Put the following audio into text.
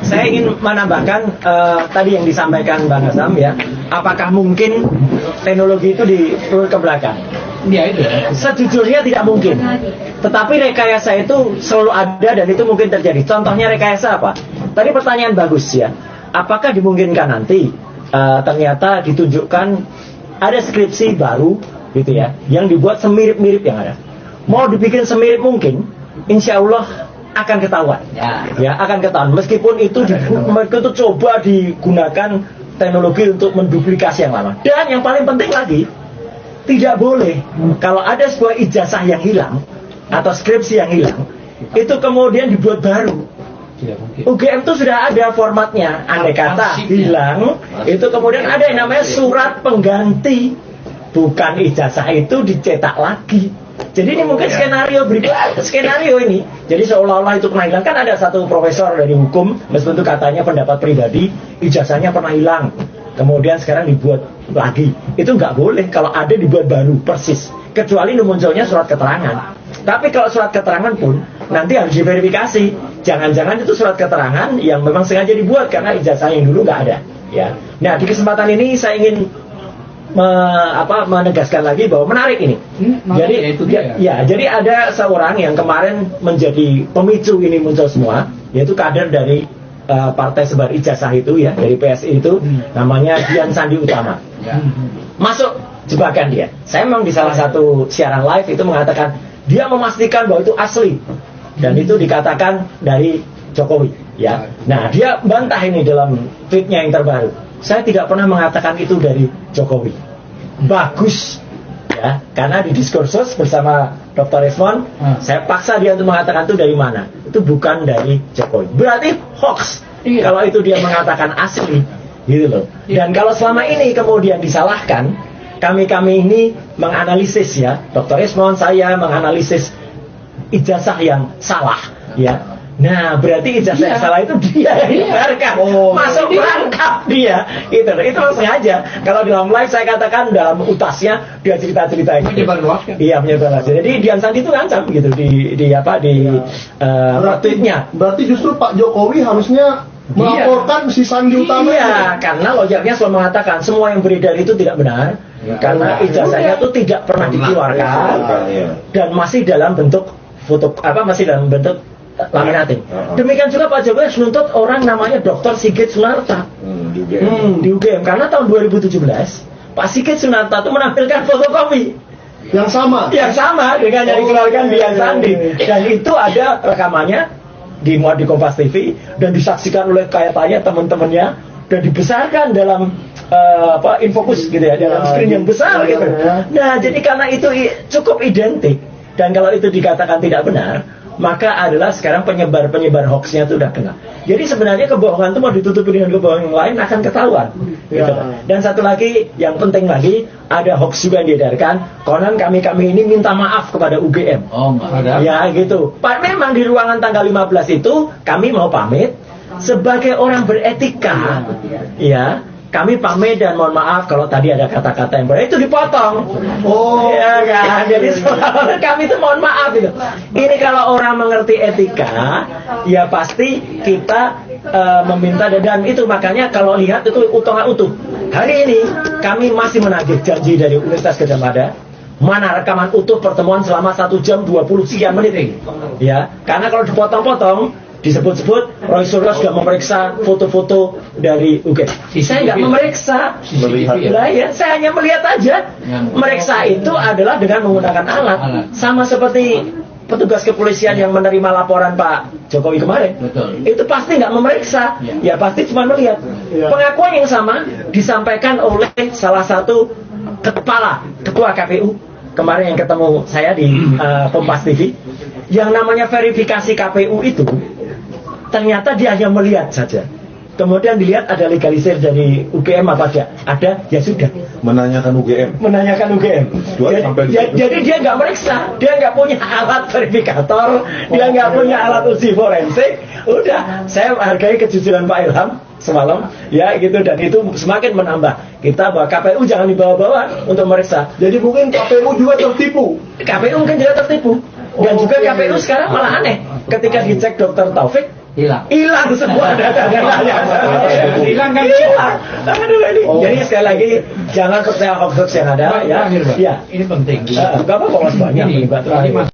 saya ingin menambahkan tadi yang disampaikan Bang Hasan ya. Apakah mungkin teknologi itu diurut ke belakang? Ya itu. Sejujurnya tidak mungkin. Tetapi rekayasa itu selalu ada dan itu mungkin terjadi. Contohnya rekayasa apa? Tadi pertanyaan bagus ya. Apakah dimungkinkan nanti ternyata ditunjukkan ada skripsi baru gitu ya, yang dibuat semirip-mirip yang ada. Mau dibikin semirip mungkin, insya Allah akan ketahuan. Ya akan ketahuan. Meskipun itu coba digunakan teknologi untuk menduplikasi yang lama. Dan yang paling penting lagi, tidak boleh kalau ada sebuah ijazah yang hilang atau skripsi yang hilang, itu kemudian dibuat baru. UGM itu sudah ada formatnya. Andai kata hilang, itu kemudian ada yang namanya surat pengganti. Bukan ijazah itu dicetak lagi. Jadi ini mungkin skenario berikut, skenario ini. Jadi seolah-olah itu pernah hilang. Kan ada satu profesor dari hukum, meskipun itu katanya pendapat pribadi, ijazahnya pernah hilang, kemudian sekarang dibuat lagi. Itu nggak boleh kalau ada dibuat baru persis, kecuali munculnya surat keterangan. Tapi kalau surat keterangan pun nanti harus diverifikasi. Jangan-jangan itu surat keterangan yang memang sengaja dibuat karena ijazah yang dulu nggak ada. Ya. Nah di kesempatan ini saya ingin menegaskan lagi bahwa menarik ini. Jadi ada seorang yang kemarin menjadi pemicu ini muncul semua, yaitu kader dari Partai Sebar Ijazah itu ya, dari PSI itu, namanya Dian Sandi Utama. Masuk jebakan dia. Saya memang di salah satu siaran live itu mengatakan dia memastikan bahwa itu asli dan itu dikatakan dari Jokowi ya. Nah dia bantah ini dalam tweetnya yang terbaru. Saya tidak pernah mengatakan itu dari Jokowi. Bagus ya, karena di diskursus bersama Dr. Resmond, saya paksa dia untuk mengatakan itu dari mana. Itu bukan dari Jokowi. Berarti hoax. Kalau itu dia mengatakan asli, gitu loh. Dan kalau selama ini kemudian disalahkan, kami ini menganalisis ya, Dr. Resmond, saya menganalisis ijazah yang salah ya. Nah, berarti ijazah yang salah itu dia yang dibenarkan. Masuk perangkap dia. Itu langsung aja. Kalau di dalam live saya katakan dalam utasnya dia cerita-cerita itu. Iya, menyebarluaskan. Jadi Dian Sandi itu ngancam gitu di tweetnya. Berarti justru Pak Jokowi harusnya melaporkan si Sandi Utama. Iya, karena lojaknya selalu mengatakan semua yang beredar itu tidak benar. Karena ijazahnya itu tidak pernah dikeluarkan dan masih dalam bentuk foto masih dalam bentuk laminating. Demikian juga Pak Jokowi menuntut orang namanya Dr. Sigit Sunarta di UGM karena tahun 2017 Pak Sigit Sunarta itu menampilkan fotokopi yang sama dengan yang dikeluarkan Dian Sandi dan itu ada rekamannya dimuat di Kompas TV dan disaksikan oleh kayaknya teman-temannya dan dibesarkan dalam infokus gitu ya, dalam screen yang besar gitu. Nah jadi karena itu cukup identik dan kalau itu dikatakan tidak benar, maka adalah sekarang penyebar hoaxnya itu udah kena. Jadi sebenarnya kebohongan itu mau ditutupi dengan kebohongan yang lain akan ketahuan. Gitu. Dan satu lagi yang penting lagi, ada hoax juga yang diedarkan. Konon kami ini minta maaf kepada UGM. Ya gitu. Memang di ruangan tanggal 15 itu kami mau pamit sebagai orang beretika. Ya. Kami pamit dan mohon maaf kalau tadi ada kata-kata yang itu dipotong. Ya kan. Jadi sebenarnya kami itu mohon maaf itu. Ini kalau orang mengerti etika, ya pasti kita meminta dan itu makanya kalau lihat itu utuhan utuh. Hari ini kami masih menagih janji dari Universitas Gadjah Mada. Mana rekaman utuh pertemuan selama 1 jam 20 sekian menit ini. Ya, karena kalau dipotong-potong disebut-sebut Roy Suryo sudah memeriksa foto-foto dari UGM. Saya nggak memeriksa, saya hanya melihat aja. Meriksa itu adalah dengan menggunakan alat, sama seperti petugas kepolisian yang menerima laporan Pak Jokowi kemarin. Itu pasti nggak memeriksa, ya pasti cuma melihat. Pengakuan yang sama disampaikan oleh salah satu ketua KPU kemarin yang ketemu saya di Kompas TV. Yang namanya verifikasi KPU itu ternyata dia hanya melihat saja. Kemudian dilihat ada legalisir dari UGM apa tidak? Ada, ya sudah. Menanyakan UGM. Jadi dia nggak meriksa, dia nggak punya alat verifikator, dia nggak punya alat uji forensik. Udah, saya hargai kejujuran Pak Ilham semalam, ya gitu, dan itu semakin menambah kita bahwa KPU jangan dibawa-bawa untuk meriksa. Jadi mungkin KPU juga tertipu. KPU mungkin juga tertipu. Dan juga KPU sekarang malah aneh. Ketika dicek Dr. Taufik, hilang semua data-datanya. Hilang kan? Hilang. Aduh ini. Oh. Jadi sekali lagi jangan percaya hoax yang ada ya. Terakhir, Pak. Iya. Ini penting. Enggak apa-apa Mas banyak. Ini, Mbak, terakhir. Mas.